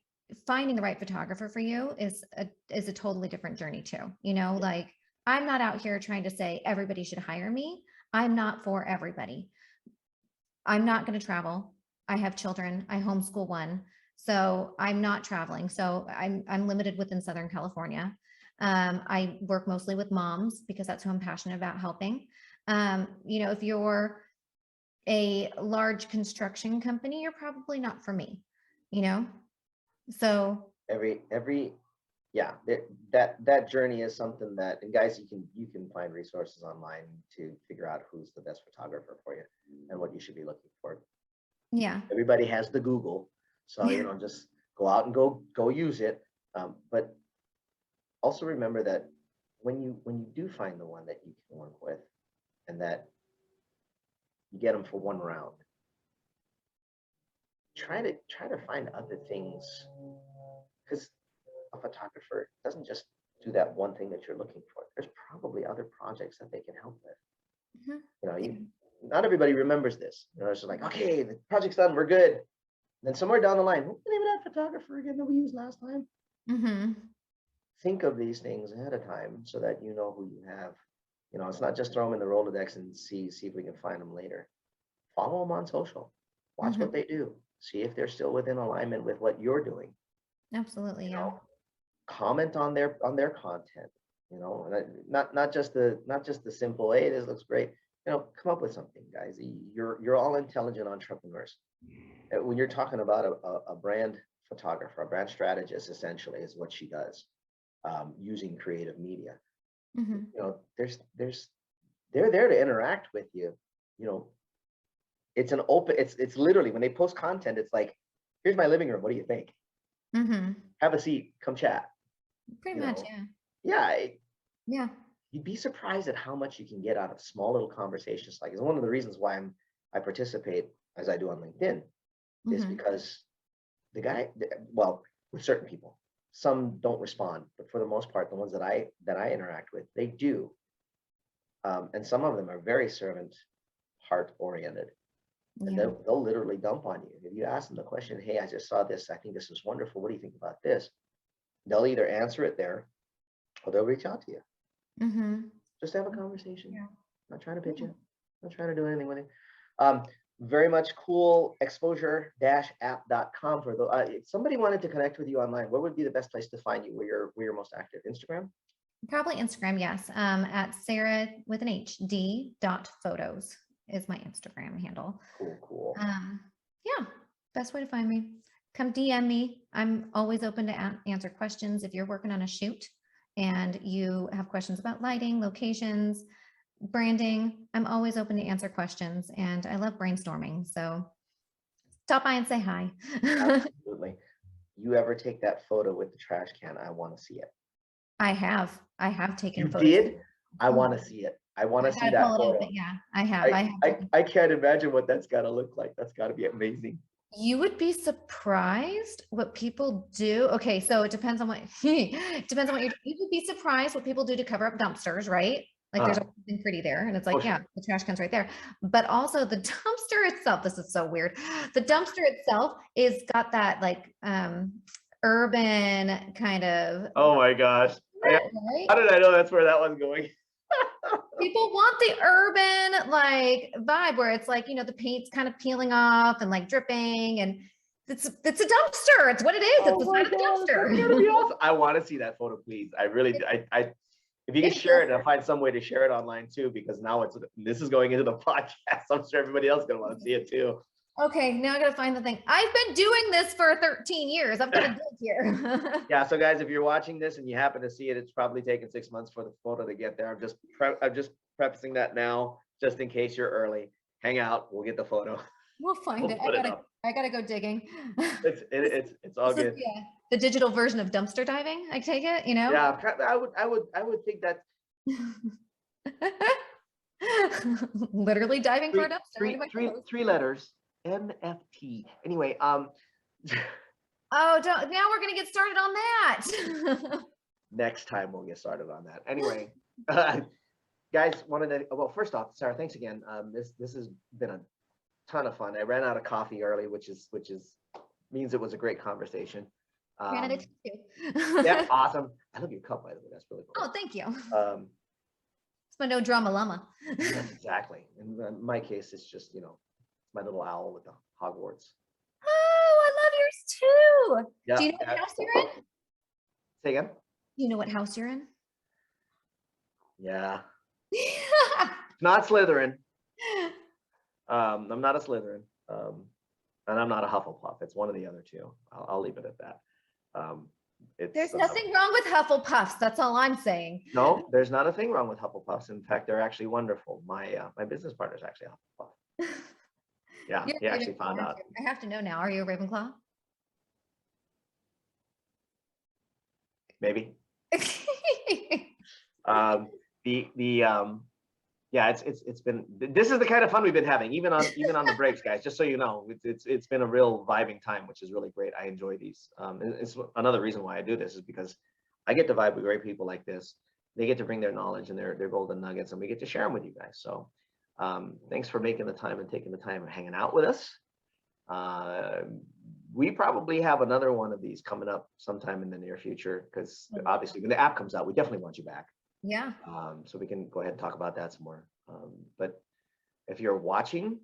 finding the right photographer for you is a totally different journey too. Like, I'm not out here trying to say everybody should hire me. I'm not for everybody. I'm not going to travel. I have children. I homeschool one. So I'm not traveling. So I'm limited within Southern California. I work mostly with moms because that's who I'm passionate about helping. If you're a large construction company, you're probably not for me, So that journey is something that, and guys, you can find resources online to figure out who's the best photographer for you and what you should be looking for. Yeah. Everybody has the Google, so just go out and go use it. But also remember that when you do find the one that you can work with, and that you get them for one round, try to find other things, because a photographer doesn't just do that one thing that you're looking for. There's probably other projects that they can help with. Mm-hmm. Not everybody remembers this. It's just like, okay, the project's done, we're good. And then somewhere down the line, what's the name of that photographer again that we used last time? Mm-hmm. Think of these things ahead of time so that you know who you have. It's not just throw them in the Rolodex and see if we can find them later. Follow them on social. Watch what they do. See if they're still within alignment with what you're doing. Absolutely. Yeah. Comment on their content. Not just the simple, hey, this looks great. Come up with something, guys. You're all intelligent entrepreneurs. When you're talking about a brand photographer, a brand strategist, essentially is what she does, using creative media. Mm-hmm. They're there to interact with you. It's an open. It's literally when they post content, it's like, here's my living room. What do you think? Mm-hmm. Have a seat. Come chat. Pretty much, yeah. Yeah. Yeah. You'd be surprised at how much you can get out of small little conversations. Like, it's one of the reasons why I participate as I do on LinkedIn, is because with certain people, some don't respond, but for the most part, the ones that I interact with, they do. And some of them are very servant heart oriented. And they'll literally dump on you. If you ask them the question, hey, I just saw this, I think this is wonderful, what do you think about this? They'll either answer it there or they'll reach out to you. Mm-hmm. Just have a conversation. Yeah. Not trying to pitch it. Not trying to do anything with it. Very much cool. Exposure-app.com for the if somebody wanted to connect with you online, what would be the best place to find you where you're most active? Instagram? Probably Instagram, yes. At Sarah with an H, D.photos. is my Instagram handle. Cool. Yeah, best way to find me. Come DM me. I'm always open to answer questions. If you're working on a shoot and you have questions about lighting, locations, branding, I'm always open to answer questions, and I love brainstorming. So stop by and say hi. Absolutely. You ever take that photo with the trash can? I want to see it. I have taken You photos. did? I want to see it. I want to see that photo. Yeah, I have. I can't imagine what that's got to look like. That's got to be amazing. You would be surprised what people do. Okay, so it depends on what you would be surprised what people do to cover up dumpsters, right? Like there's something pretty there, and it's like, yeah, the trash can's right there. But also the dumpster itself, this is so weird. The dumpster itself is got that like urban kind of. Oh my gosh. Right? How did I know that's where that one's going? People want the urban like vibe where it's like, the paint's kind of peeling off and like dripping, and it's a dumpster. It's what it is. It's the side of the dumpster. That's gonna be awesome. I want to see that photo, please. I really, I if you can share it, I'll find some way to share it online too, because now this is going into the podcast. I'm sure everybody else is gonna want to see it too. Okay, now I gotta find the thing. I've been doing this for 13 years. I've got to dig here. Yeah, so guys, if you're watching this and you happen to see it, it's probably taken 6 months for the photo to get there. I'm just prefacing that now, just in case you're early. Hang out, we'll get the photo. We'll find it. I gotta go digging. It's all good. Yeah, the digital version of dumpster diving, I take it, Yeah, I would think that. Literally diving for a dumpster. Three letters. NFT. Anyway, Oh, now we're gonna get started on that. Next time we'll get started on that. Anyway, guys, first off, Sarah, thanks again. This has been a ton of fun. I ran out of coffee early, which means it was a great conversation. Ran it too. Yeah, awesome. I love your cup, by the way. That's really cool. Oh, thank you. It's my no drama llama. Exactly. In my case, it's just my little owl with the Hogwarts. Oh, I love yours too. Yeah, do you know what house you're in? Say again? Do you know what house you're in? Yeah. Not Slytherin. I'm not a Slytherin. And I'm not a Hufflepuff. It's one of the other two. I'll leave it at that. There's nothing wrong with Hufflepuffs. That's all I'm saying. No, there's not a thing wrong with Hufflepuffs. In fact, they're actually wonderful. My business partner is actually a Hufflepuff. Yeah, he actually found out. I have to know now. Are you a Ravenclaw? Maybe. Yeah, it's been, this is the kind of fun we've been having, even on the breaks, guys. Just so you know, it's been a real vibing time, which is really great. I enjoy these. It's another reason why I do this is because I get to vibe with great people like this. They get to bring their knowledge and their golden nuggets, and we get to share them with you guys. So thanks for making the time and taking the time and hanging out with us. We probably have another one of these coming up sometime in the near future, because obviously when the app comes out, we definitely want you back. Yeah. So we can go ahead and talk about that some more. But if you're watching,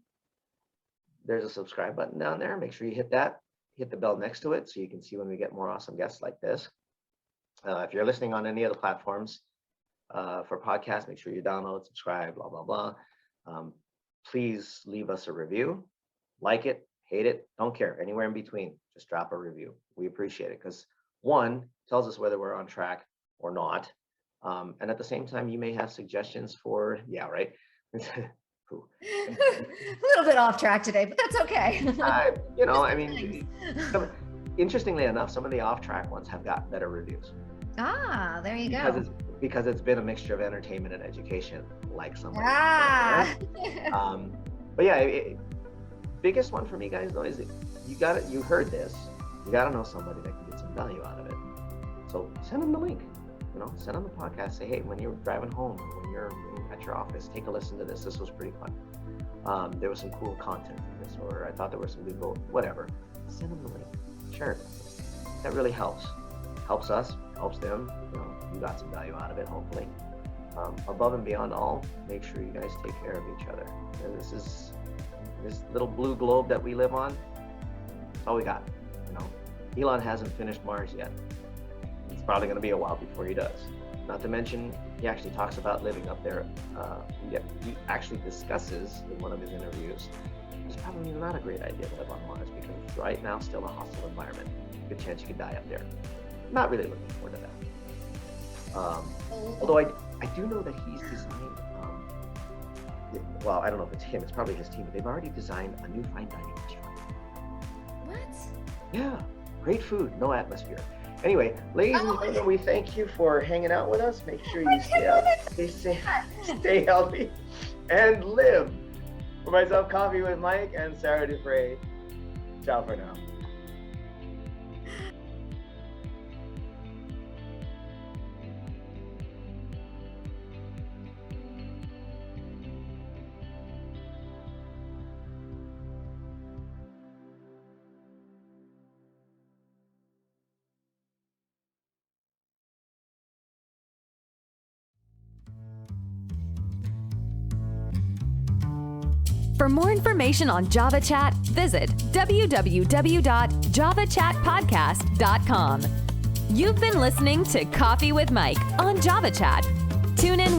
there's a subscribe button down there. Make sure you hit that. Hit the bell next to it so you can see when we get more awesome guests like this. If you're listening on any of the platforms for podcasts, make sure you download, subscribe, blah, blah, blah. Please leave us a review. Like it, hate it, don't care. Anywhere in between, just drop a review. We appreciate it because one, tells us whether we're on track or not. And at the same time, you may have suggestions for, yeah, right. A little bit off track today, but that's okay. I mean, interestingly enough, some of the off track ones have got better reviews. Ah, there you go. Because it's been a mixture of entertainment and education, like some. But yeah, biggest one for me, guys, though, is you heard this. You got to know somebody that can get some value out of it. So send them the link. Send them the podcast. Say, hey, when you're driving home or when you're at your office, take a listen to this. This was pretty fun. There was some cool content in this, or I thought there was some good gold, whatever. Send them the link. Share it. That really helps. Helps us, helps them. You got some value out of it, hopefully. Above and beyond all, make sure you guys take care of each other. And this little blue globe that we live on, that's all we got. Elon hasn't finished Mars yet. It's probably going to be a while before he does. Not to mention, he actually talks about living up there. He actually discusses in one of his interviews, it's probably not a great idea to live on Mars because right now, still a hostile environment. Good chance you could die up there. Not really looking forward to that. Although I do know that he's designed, well, I don't know if it's him, it's probably his team, but they've already designed a new fine dining restaurant. What? Yeah, great food, no atmosphere. Anyway, ladies and gentlemen, we thank you for hanging out with us. Make sure you stay healthy and live. For myself, Coffee with Mike and Sarah Dupree. Ciao for now. For more information on Java Chat, visit www.javachatpodcast.com. You've been listening to Coffee with Mike on Java Chat. Tune in